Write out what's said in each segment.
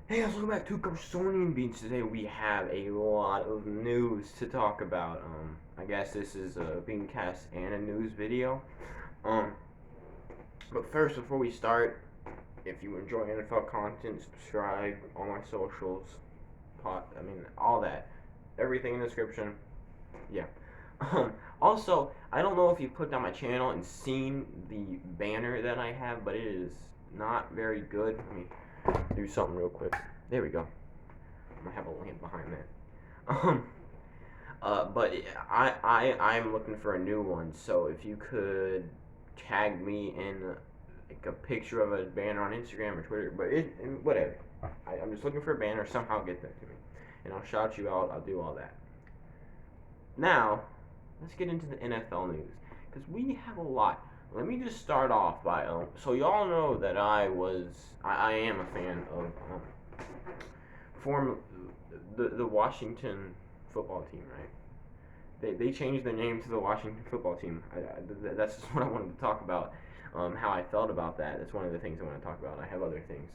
Hey guys, welcome back to Sony Beans. Today we have a lot of news to talk about. I guess this is a Beancast and a news video. Um, but first, before we start, if you enjoy NFL content, subscribe on my socials, all that, everything in the description. Yeah. Also, I don't know if you've clicked on my channel and seen the banner that I have, but it is not very good. Let me do something real quick. There we go. I'm gonna have a lamp behind that. But I'm looking for a new one. So if you could tag me in like a picture of a banner on Instagram or Twitter, but whatever. I'm just looking for a banner. Somehow get that to me, and I'll shout you out. I'll do all that. Now, let's get into the NFL news because we have a lot. Let me just start off by so y'all know that I am a fan of form the Washington football team, right? They changed their name to the Washington football team. That's just what I wanted to talk about. How I felt about that. That's one of the things I want to talk about. I have other things.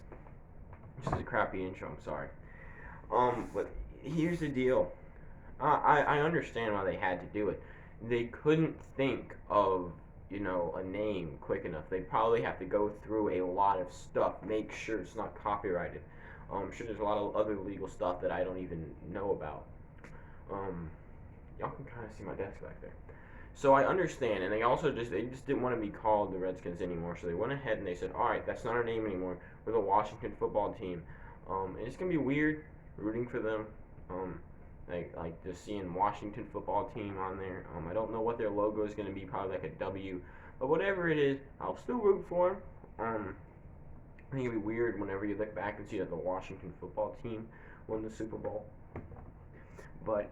This is a crappy intro. I'm sorry. But here's the deal. I understand why they had to do it. They couldn't think of a name quick enough. They probably have to go through a lot of stuff, make sure it's not copyrighted. I'm sure there's a lot of other legal stuff that I don't even know about. Y'all can kind of see my desk back there. So I understand, and they just didn't want to be called the Redskins anymore. So they went ahead and they said, all right, that's not our name anymore. We're the Washington football team. And it's gonna be weird rooting for them. Like just seeing Washington football team on there. I don't know what their logo is gonna be. Probably like a W, but whatever it is, I'll still root for them. I think it'd be weird whenever you look back and see that the Washington football team won the Super Bowl. But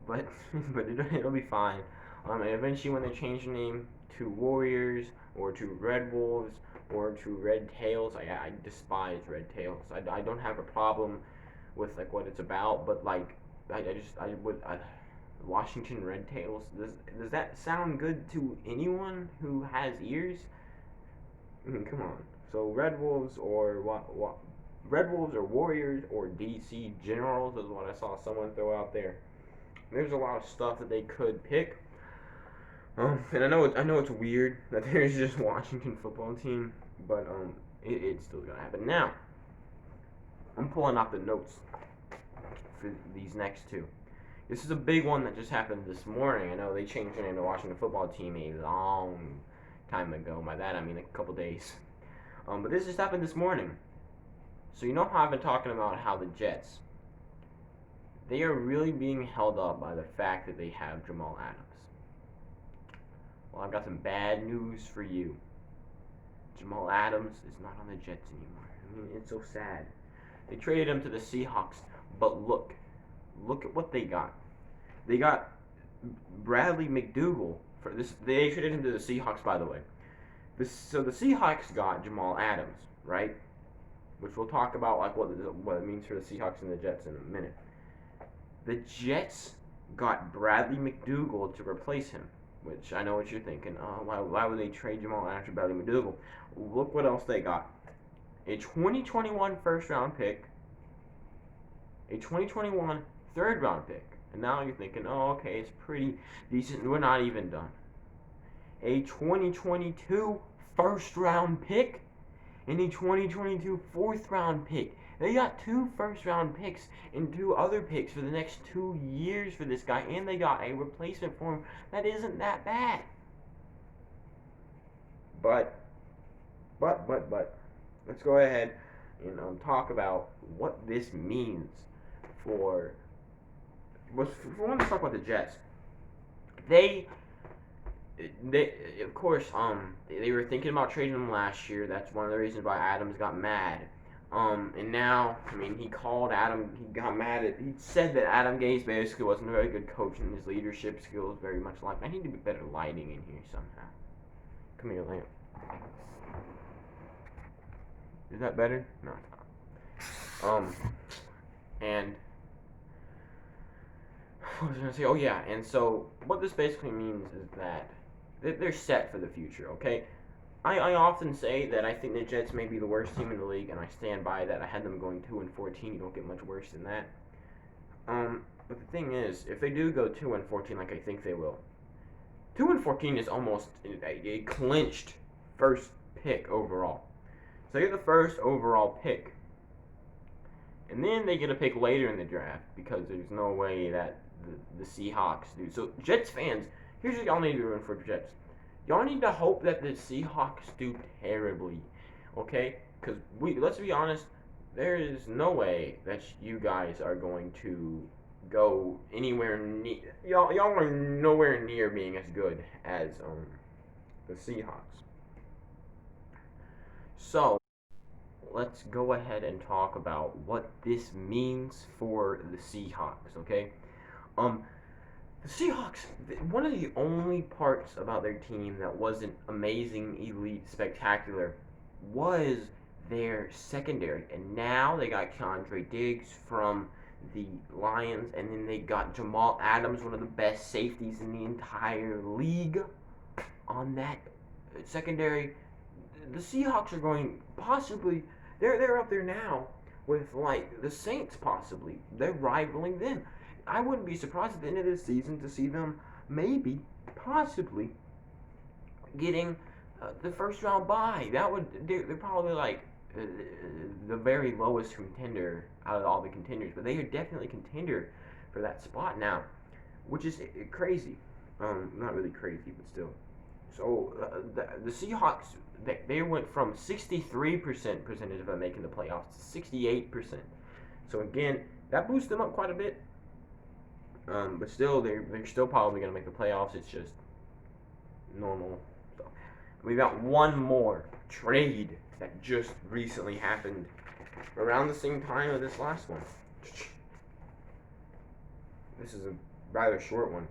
but it'll be fine. And eventually, when they change the name to Warriors or to Red Wolves or to Red Tails, I despise Red Tails. I don't have a problem with like what it's about, but like I would Washington Red Tails. Does that sound good to anyone who has ears? I mean, come on. So Red Wolves or what? Red Wolves or Warriors or DC Generals is what I saw someone throw out there. There's a lot of stuff that they could pick. And I know it's weird that there's just Washington football team, but it's still gonna happen. Now, I'm pulling out the notes for these next two. This is a big one that just happened this morning. I know they changed the name to Washington football team a long time ago. By that I mean a couple days. But this just happened this morning. So you know how I've been talking about how the Jets, they are really being held up by the fact that they have Jamal Adams. Well, I've got some bad news for you. Jamal Adams is not on the Jets anymore. I mean, it's so sad. They traded him to the Seahawks, but look at what they got. They got Bradley McDougal for this. They traded him to the Seahawks, by the way. So the Seahawks got Jamal Adams, right? Which we'll talk about, like what it means for the Seahawks and the Jets in a minute. The Jets got Bradley McDougal to replace him, which I know what you're thinking. Oh, why would they trade Jamal Adams for Bradley McDougal? Look what else they got. A 2021 first round pick, a 2021 third round pick. And now you're thinking, oh, okay, it's pretty decent. We're not even done. A 2022 first round pick and a 2022 fourth round pick. They got 2 first round picks and 2 other picks for the next 2 years for this guy, and they got a replacement for him that isn't that bad. But let's go ahead and talk about what this means for let's talk about the Jets. They of course they were thinking about trading him last year. That's one of the reasons why Adams got mad. And now, I mean, he got mad he said that Adam Gase basically wasn't a very good coach and his leadership skills very much like, I need to be better lighting in here somehow. Come here, lamp. Is that better? No, it's not. And what was I gonna say? Oh yeah, and so what this basically means is that they're set for the future, okay? I often say that I think the Jets may be the worst team in the league, and I stand by that. I had them going 2-14. You don't get much worse than that. But the thing is, if they do go 2-14, like I think they will, 2-14 is almost a clinched first pick overall. So you're the first overall pick, and then they get a pick later in the draft because there's no way that the Seahawks do. So Jets fans, here's what y'all need to do for the Jets. Y'all need to hope that the Seahawks do terribly, okay? Because let's be honest, there is no way that you guys are going to go anywhere near. Y'all are nowhere near being as good as the Seahawks. So let's go ahead and talk about what this means for the Seahawks, okay? The Seahawks, one of the only parts about their team that wasn't amazing, elite, spectacular was their secondary. And now they got Keandre Diggs from the Lions, and then they got Jamal Adams, one of the best safeties in the entire league, on that secondary. The Seahawks are going possibly, they're up there now with like the Saints possibly. They're rivaling them. I wouldn't be surprised at the end of this season to see them maybe, possibly, getting the first round bye. They're probably like the very lowest contender out of all the contenders, but they are definitely contender for that spot now, which is crazy. Not really crazy, but still. So the Seahawks, they went from 63% percentage of them making the playoffs to 68%. So again, that boosts them up quite a bit. But still, they're still probably going to make the playoffs. It's just normal stuff. We got one more trade that just recently happened around the same time of this last one. This is a rather short one.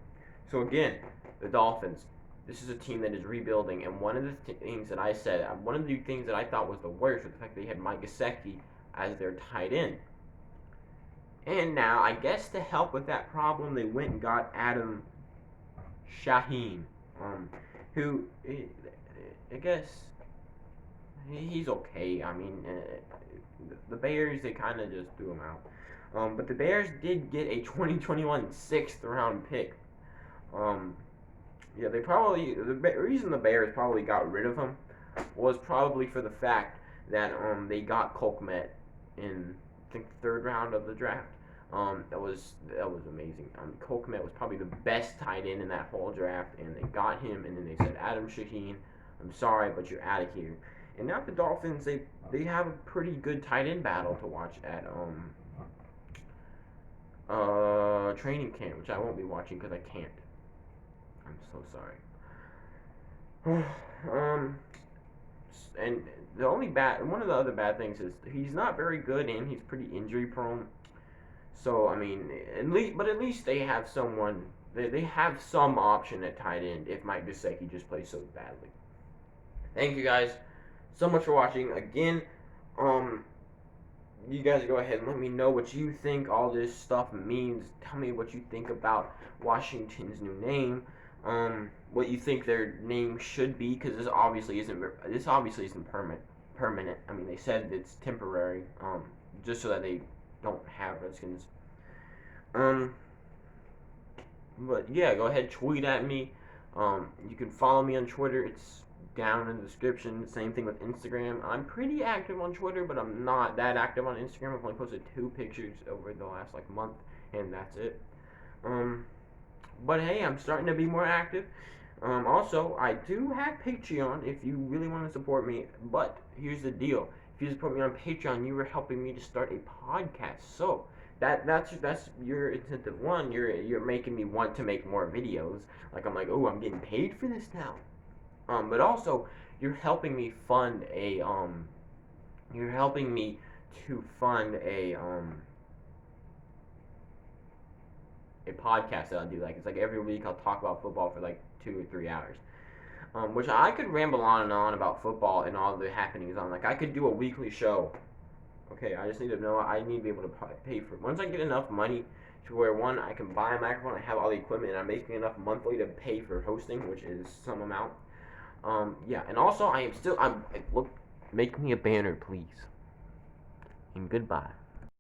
So again, the Dolphins. This is a team that is rebuilding, and one of the things that I said, one of the things that I thought was the worst was the fact that they had Mike Gesicki as their tight end. And now, I guess to help with that problem, they went and got Adam Shaheen, who, I guess, he's okay. I mean, the Bears, they kind of just threw him out. But the Bears did get a 2021 6th round pick. Yeah, the reason the Bears probably got rid of him was probably for the fact that they got Cole Kmet in, I think, the 3rd round of the draft. That was amazing. Cole Kmet was probably the best tight end in that whole draft, and they got him, and then they said, Adam Shaheen, I'm sorry, but you're out of here. And now the Dolphins, they have a pretty good tight end battle to watch at training camp, which I won't be watching because I can't. I'm so sorry. And one of the other bad things is he's not very good and he's pretty injury prone. So I mean, at least they have someone. They have some option at tight end if Mike Gesicki just plays so badly. Thank you guys so much for watching. Again, you guys go ahead and let me know what you think all this stuff means. Tell me what you think about Washington's new name. What you think their name should be, because this obviously isn't permanent. I mean, they said it's temporary, just so that they don't have Redskins. But yeah, go ahead, tweet at me. You can follow me on Twitter. It's down in the description. Same thing with Instagram. I'm pretty active on Twitter, but I'm not that active on Instagram. I've only posted 2 pictures over the last month, and that's it. But hey, I'm starting to be more active. Also, I do have Patreon if you really want to support me. But here's the deal: if you support me on Patreon, you are helping me to start a podcast. So that's your incentive. One, you're making me want to make more videos. Like I'm like, oh, I'm getting paid for this now. But also, you're helping me fund a you're helping me to fund a podcast that I'll do. Like it's like every week I'll talk about football for like 2 or 3 hours. Which I could ramble on and on about football and all the happenings on. Like I could do a weekly show. Okay, I just need to know. I need to be able to pay for it. Once I get enough money to where one I can buy a microphone, I have all the equipment, and I'm making enough monthly to pay for hosting, which is some amount. Yeah, and also I am still. Look, make me a banner, please. And goodbye.